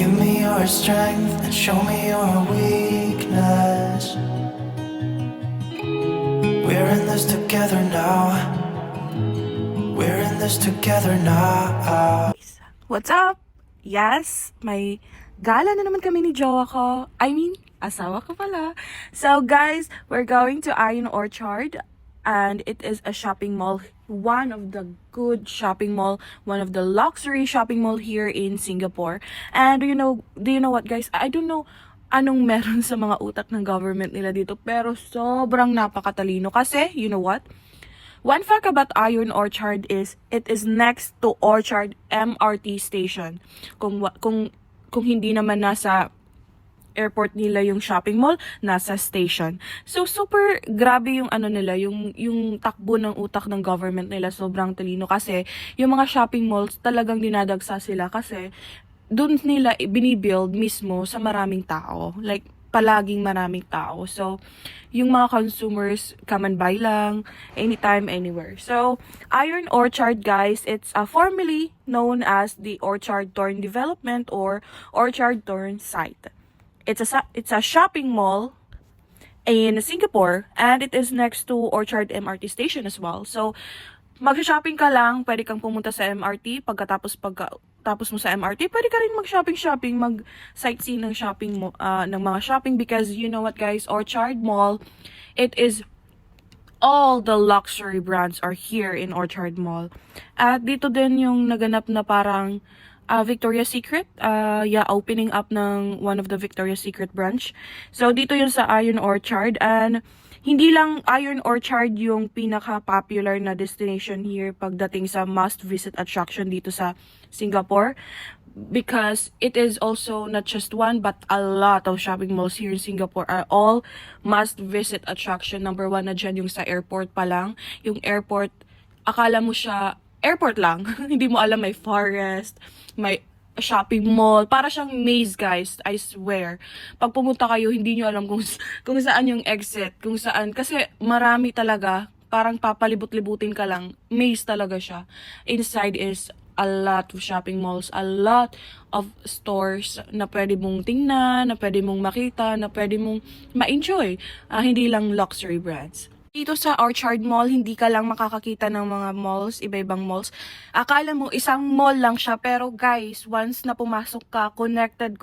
Give me your strength and show me your weakness. We're in this together now. We're in this together now. What's up? Yes, may gala na naman kami ni jowa ko. I mean, asawa ko pala. So guys, we're going to Ion Orchard and it is a shopping mall. One of the good shopping mall, one of the luxury shopping mall here in Singapore. And do you know what guys? I don't know anong meron sa mga utak ng government nila dito, pero sobrang napakatalino kasi, you know what? One fact about Ion Orchard is it is next to Orchard MRT station. Kung hindi naman nasa airport nila yung shopping mall, nasa station. So super grabe yung ano nila, yung takbo ng utak ng government nila, sobrang talino kasi yung mga shopping malls talagang dinadagsa sila kasi doon nila binibuild mismo sa maraming tao. Like palaging maraming tao. So, yung mga consumers, come and buy lang, anytime, anywhere. So, Ion Orchard, guys, it's formerly known as the Orchard Thorn Development or Orchard Thorn Site. It's a shopping mall in Singapore and it is next to Orchard MRT station as well. So, mag-shopping ka lang, pwede kang pumunta sa MRT, tapos mo sa MRT, pwede ka rin mag-shopping, mag-sightsee ng shopping mo, ng mga shopping because you know what guys, Orchard Mall, it is all the luxury brands are here in Orchard Mall. At dito din yung naganap na parang Victoria's Secret, opening up ng one of the Victoria's Secret branch. So dito yun sa Ion Orchard and hindi lang Ion Orchard yung pinaka-popular na destination here pagdating sa must-visit attraction dito sa Singapore because it is also not just one but a lot of shopping malls here in Singapore are all must-visit attraction. Number one na dyan yung sa airport pa lang. Yung airport, akala mo siya airport lang. Hindi mo alam may forest, may shopping mall. Para siyang maze, guys. I swear. Pag pumunta kayo, hindi nyo alam kung saan yung exit. Kung saan. Kasi marami talaga. Parang papalibot-libutin ka lang. Maze talaga siya. Inside is a lot of shopping malls. A lot of stores na pwede mong tingnan, na pwede mong makita, na pwede mong ma-enjoy. Hindi lang luxury brands. Dito sa Orchard Mall, hindi ka lang makakakita ng mga malls, iba-ibang malls. Akala mo isang mall lang siya, pero guys, once na pumasok ka, connected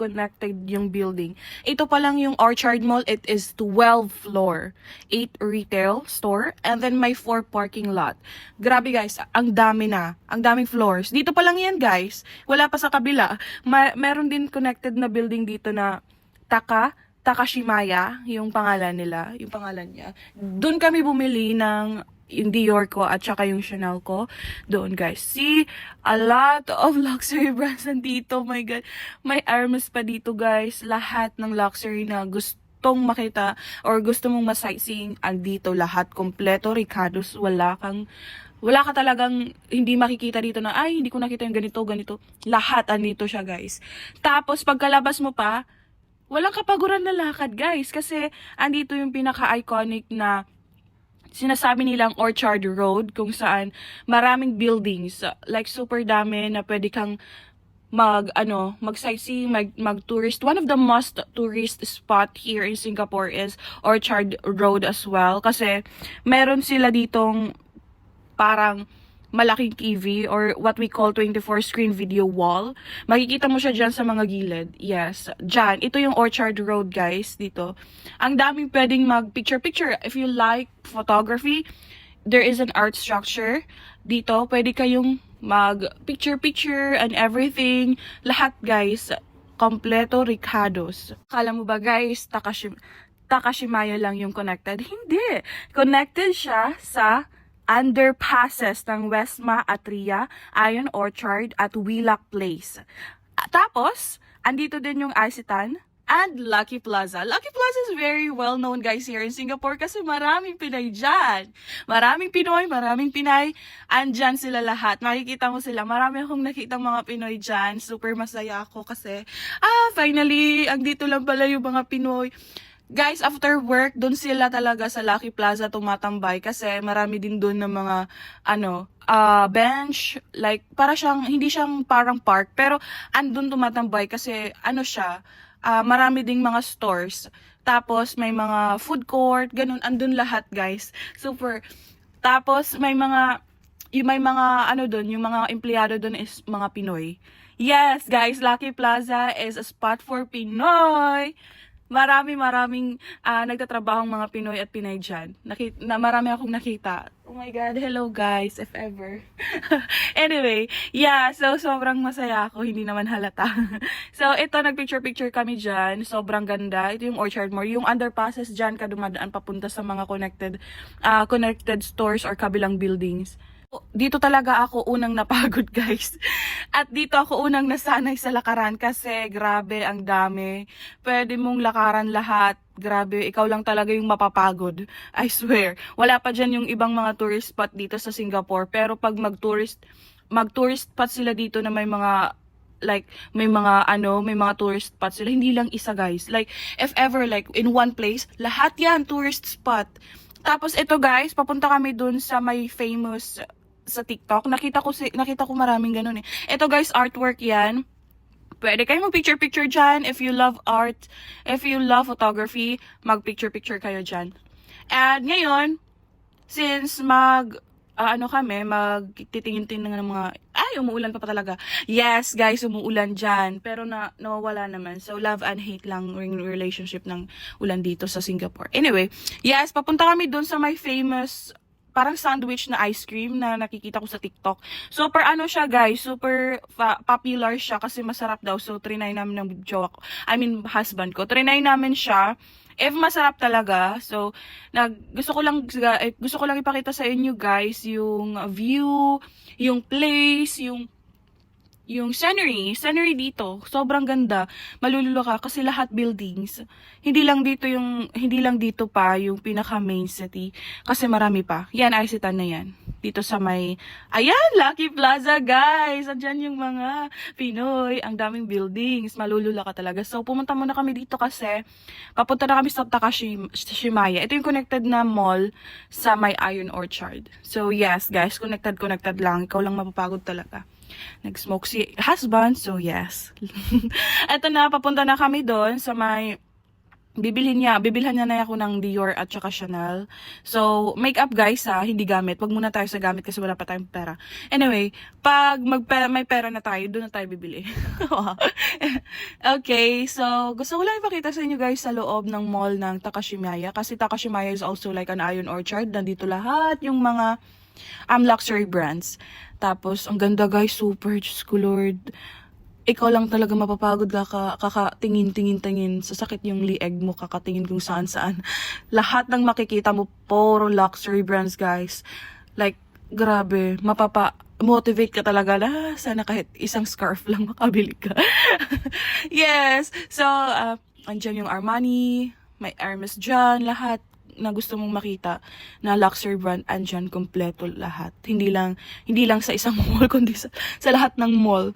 yung building. Ito pa lang yung Orchard Mall, it is 12 floor, 8 retail store, and then may 4 parking lot. Grabe guys, ang daming floors. Dito pa lang yan guys, wala pa sa kabila. Meron din connected na building dito na Takashimaya, yung pangalan niya. Doon kami bumili ng yung Dior ko at saka yung Chanel ko. Doon guys. See, a lot of luxury brands nandito. My God. May Hermes pa dito guys. Lahat ng luxury na gustong makita or gusto mong ma-sightseeing, andito lahat. Kompleto, Ricardo's. Wala ka talagang hindi makikita dito na, ay, hindi ko nakita yung ganito. Lahat andito siya guys. Tapos, pagkalabas mo pa, walang kapaguran na lakad guys kasi andito yung pinaka-iconic na sinasabi nilang Orchard Road kung saan maraming buildings like super dami na pwede kang mag-sightseeing, mag-tourist. One of the most tourist spot here in Singapore is Orchard Road as well kasi meron sila ditong parang malaking TV or what we call 24 screen video wall. Makikita mo siya dyan sa mga gilid. Yes, dyan. Ito yung Orchard Road, guys, dito. Ang daming pwedeng mag-picture-picture. If you like photography, there is an art structure. Dito, pwede kayong mag-picture-picture and everything. Lahat, guys. Kompleto Ricardo's. Akala mo ba, guys, Takashimaya lang yung connected? Hindi. Connected siya sa underpasses ng Westma Atria, Ion Orchard at Wheelock Place. Tapos, andito din yung Isetan and Lucky Plaza. Lucky Plaza is very well known guys here in Singapore kasi maraming Pinay dyan. Maraming Pinay, andyan sila lahat. Makikita mo sila. Marami akong nakitang mga Pinoy dyan. Super masaya ako kasi, finally, andito lang pala yung mga Pinoy. Guys, after work, doon sila talaga sa Lucky Plaza tumatambay kasi marami din doon ng mga bench, like para siyang hindi siyang parang park pero andun tumatambay kasi siya, marami ding mga stores. Tapos may mga food court, ganun andun lahat, guys. Super. Tapos may mga doon, yung mga empleyado doon is mga Pinoy. Yes, guys, Lucky Plaza is a spot for Pinoy. Maraming nagtatrabahong mga Pinoy at Pinay dyan. Marami akong nakita. Oh my God, hello guys, if ever. Anyway, yeah, so sobrang masaya ako, hindi naman halata. So ito, nagpicture-picture kami dyan. Sobrang ganda. Ito yung Orchard Mall. Yung underpasses dyan, kadumadaan papunta sa mga connected stores or kabilang buildings. Dito talaga ako unang napagod, guys. At dito ako unang nasanay sa lakaran kasi grabe ang dami. Pwede mong lakaran lahat. Grabe, ikaw lang talaga yung mapapagod. I swear. Wala pa dyan yung ibang mga tourist spot dito sa Singapore. Pero pag mag-tourist spot sila dito na may mga may mga tourist spots sila. Hindi lang isa, guys. Like, if ever, like, in one place, lahat yan, tourist spot. Tapos ito, guys, papunta kami dun sa may famous sa TikTok. Nakita ko maraming ganun eh. Ito, guys, artwork yan. Pwede kayo mag-picture-picture dyan. If you love art, if you love photography, mag-picture-picture kayo dyan. And ngayon, since magtitingin-tingin ng mga, umuulan pa talaga. Yes, guys, umuulan dyan. Pero nawawala naman. So, love and hate lang yung relationship ng ulan dito sa Singapore. Anyway, yes, papunta kami dun sa may famous parang sandwich na ice cream na nakikita ko sa TikTok. Super siya, guys, super popular siya kasi masarap daw. So, trinay namin ng jowa ko. Husband ko. Trinay namin siya. If masarap talaga. So, gusto ko lang ipakita sa inyo, guys, yung view, yung place, yung scenery dito, sobrang ganda. Malululo ka kasi lahat buildings. Hindi lang dito pa yung pinaka main city kasi marami pa. Yan, Isitan na yan. Dito sa ayan, Lucky Plaza, guys. Andiyan yung mga Pinoy, ang daming buildings. Malulula ka talaga. So, pumunta muna kami dito kasi papunta na kami sa Takashimaya. Ito yung connected na mall sa may Iron Orchard. So, yes, guys, connected lang. Ikaw lang mapapagod talaga. Nag-smoke si husband, so yes. Eto na, papunta na kami doon sa may bibilhan niya na ako ng Dior at saka Chanel. So, makeup, guys, hindi gamit. Wag muna tayo sa gamit kasi wala pa tayong pera. Anyway, pag may pera na tayo, doon na tayo bibili. Okay, so gusto ko lang ipakita sa inyo, guys, sa loob ng mall ng Takashimaya kasi Takashimaya is also like an Iron Orchard. Nandito lahat yung mga luxury brands. Tapos, ang ganda, guys, super, Diyos ko Lord. Ikaw lang talaga mapapagod kakatingin-tingin-tingin. Sasakit yung lieg mo, kakatingin kung saan-saan. Lahat ng makikita mo, puro luxury brands, guys. Like, grabe, motivate ka talaga na sana kahit isang scarf lang makabili ka. Yes, so, andyan yung Armani, may Hermes dyan, lahat na gusto mong makita na luxury brand, andyan kompleto lahat. Hindi lang sa isang mall, kundi sa lahat ng mall.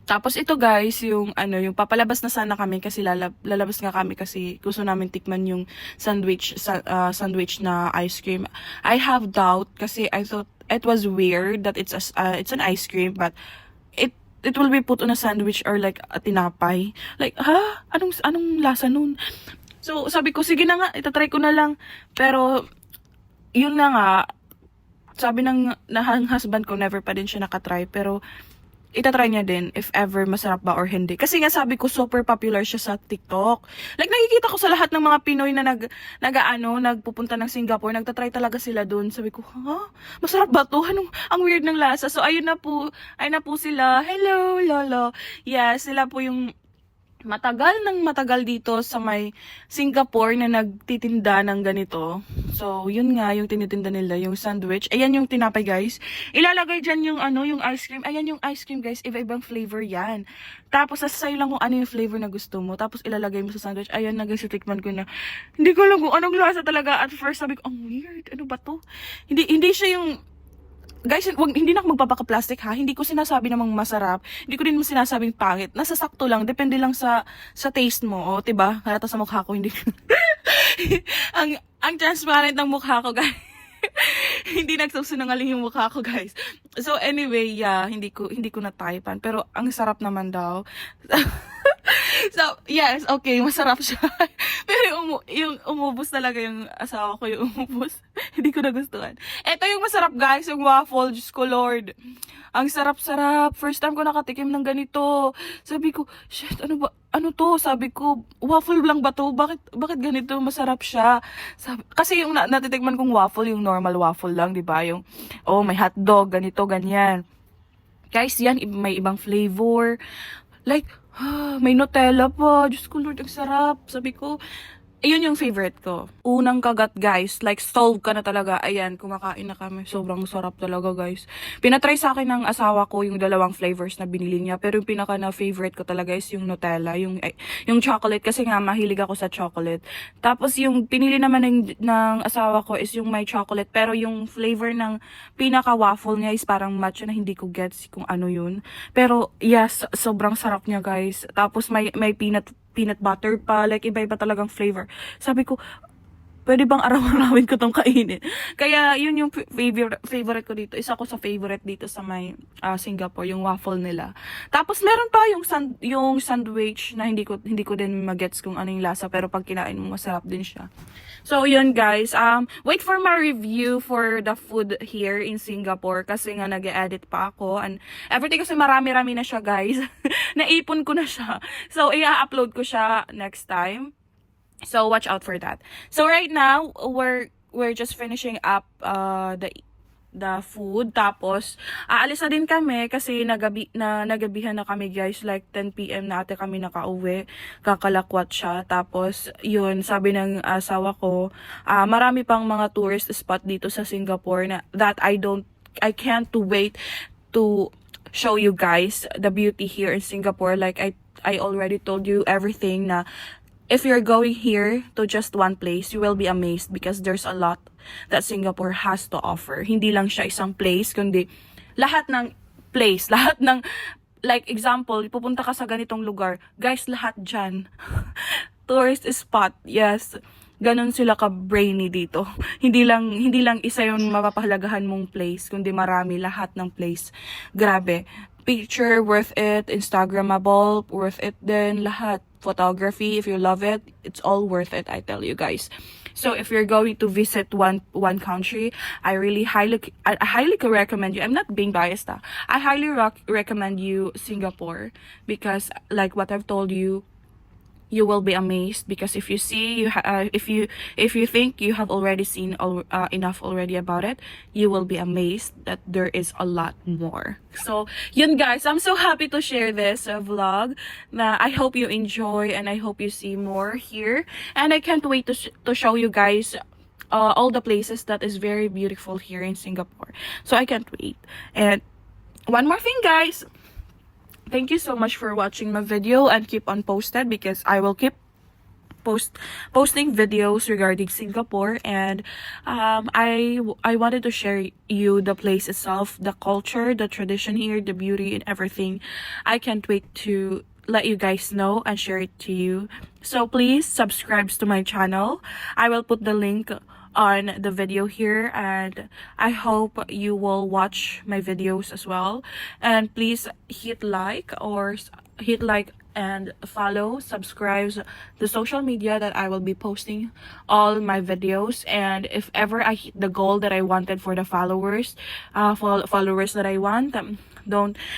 Tapos ito, guys, yung papalabas na sana kami kasi lalabas nga kami kasi gusto namin tikman yung sandwich na ice cream. I have doubt kasi I thought it was weird that it's an ice cream but it will be put on a sandwich or like a tinapay. Like, anong lasa nun? So, sabi ko, sige na nga, itatry ko na lang. Pero, yun na nga, sabi ng husband ko, never pa din siya nakatry. Pero, itatry niya din if ever masarap ba or hindi. Kasi nga sabi ko, super popular siya sa TikTok. Like, nakikita ko sa lahat ng mga Pinoy na nagpupunta ng Singapore, nagtatry talaga sila dun. Sabi ko, masarap ba to? Ang weird ng lasa. So, ayun na po sila. Hello, Lolo. Yeah, sila po yung matagal dito sa may Singapore na nagtitinda ng ganito. So, yun nga yung tinitinda nila, yung sandwich. Ayan yung tinapay, guys. Ilalagay dyan yung ice cream. Ayan yung ice cream, guys. Iba-ibang flavor yan. Tapos, sasayo lang kung ano yung flavor na gusto mo. Tapos, ilalagay mo sa sandwich. Ayan na, guys, tikman ko na. Hindi ko alam kung anong lasa talaga. At first, sabi ko, ang weird. Ano ba to? Hindi siya yung Guys, hindi na ako magpapaka-plastic ha. Hindi ko sinasabi namang masarap. Hindi ko din sinasabing pangit. Nasa sakto lang. Depende lang sa taste mo. O, diba? Halata sa mukha ko, hindi. ang transparent ng mukha ko, guys. Hindi nagsusunungaling yung mukha ko, guys. So, anyway, yeah, hindi ko na-typean. Pero, ang sarap naman daw. So, yes, okay, masarap siya. Pero yung umubos talaga yung asawa ko, yung umubos. Hindi ko nagustuhan. Ito yung masarap, guys, yung waffle. Diyos ko, Lord. Ang sarap-sarap. First time ko nakatikim ng ganito. Sabi ko, shit, ano ba? Ano to? Sabi ko, waffle lang ba to? Bakit ganito? Masarap siya. Kasi yung natitikman kong waffle, yung normal waffle lang, di ba? Yung, oh, may hotdog, ganito, ganyan. Guys, yan, may ibang flavor. Like, may Nutella pa. Diyos ko, Lord, ang sarap. Sabi ko, ayun yung favorite ko. Unang kagat, guys. Like, solve ka na talaga. Ayan, kumakain na kami. Sobrang sarap talaga, guys. Pinatry sa akin ng asawa ko yung dalawang flavors na binili niya. Pero yung pinaka na favorite ko talaga is yung Nutella. Yung chocolate. Kasi nga, mahilig ako sa chocolate. Tapos, yung pinili naman ng asawa ko is yung may chocolate. Pero yung flavor ng pinaka-waffle niya is parang matcha na hindi ko gets kung ano yun. Pero, yes, sobrang sarap niya, guys. Tapos, may peanut butter pa, like iba-iba talagang flavor. Sabi ko, pwede bang araw-arawin ko tong kainin? Kaya yun yung favorite ko dito. Isa ko sa favorite dito sa may Singapore, yung waffle nila. Tapos meron pa yung sandwich na hindi ko din magets kung ano yung lasa, pero pag kinain mo masarap din siya. So yun guys, wait for my review for the food here in Singapore kasi nga nag-edit pa ako and everything kasi marami-rami na siya guys. Naipon ko na siya. So i-upload ko siya next time. So watch out for that. So right now we're just finishing up the food, tapos aalis na din kami kasi nagabihan na kami guys, like 10 PM na ate kami nakauwi, kakalakwat siya. Tapos yun, sabi ng asawa ko, marami pang mga tourist spot dito sa Singapore na that I can't wait to show you guys the beauty here in Singapore. Like I already told you everything na if you're going here to just one place, you will be amazed because there's a lot that Singapore has to offer. Hindi lang siya isang place, kundi lahat ng place, lahat ng, like example, pupunta ka sa ganitong lugar, guys, lahat dyan. Tourist spot, yes. Ganon sila ka-brainy dito. Hindi lang isa yung mapapahalagahan mong place, kundi marami, lahat ng place. Grabe. Picture, worth it. Instagrammable, worth it din. Lahat. Photography, if you love it, it's all worth it, I tell you guys. So if you're going to visit one country, I highly recommend you. I'm not being biased. I highly recommend you Singapore because like what I've told you, you will be amazed because if you see if you think you have already seen enough already about it, you will be amazed that there is a lot more. So yun guys, I'm so happy to share this vlog na I hope you enjoy and I hope you see more here, and I can't wait to show you guys all the places that is very beautiful here in Singapore. So I can't wait. And one more thing guys, thank you so much for watching my video and keep on posted because I will keep posting videos regarding Singapore, and I wanted to share you the place itself, the culture, the tradition here, the beauty and everything. I can't wait to let you guys know and share it to you. So please subscribe to my channel. I will put the link on the video here, and I hope you will watch my videos as well. And please hit like and follow, subscribe the social media that I will be posting all my videos. And if ever I hit the goal that I wanted for the followers that I want,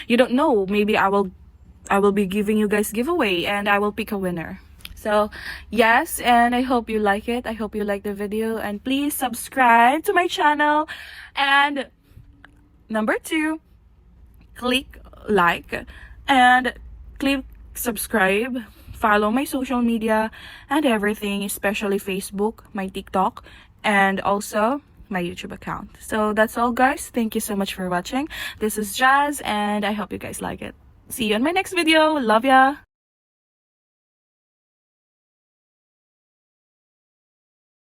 you don't know, maybe I will be giving you guys giveaway and I will pick a winner. So yes, and I hope you like it. I hope you like the video, and please subscribe to my channel. And number 2, click like and click subscribe. Follow my social media and everything, especially Facebook, my TikTok, and also my YouTube account. So that's all guys. Thank you so much for watching. This is Jazz and I hope you guys like it. See you in my next video. Love ya.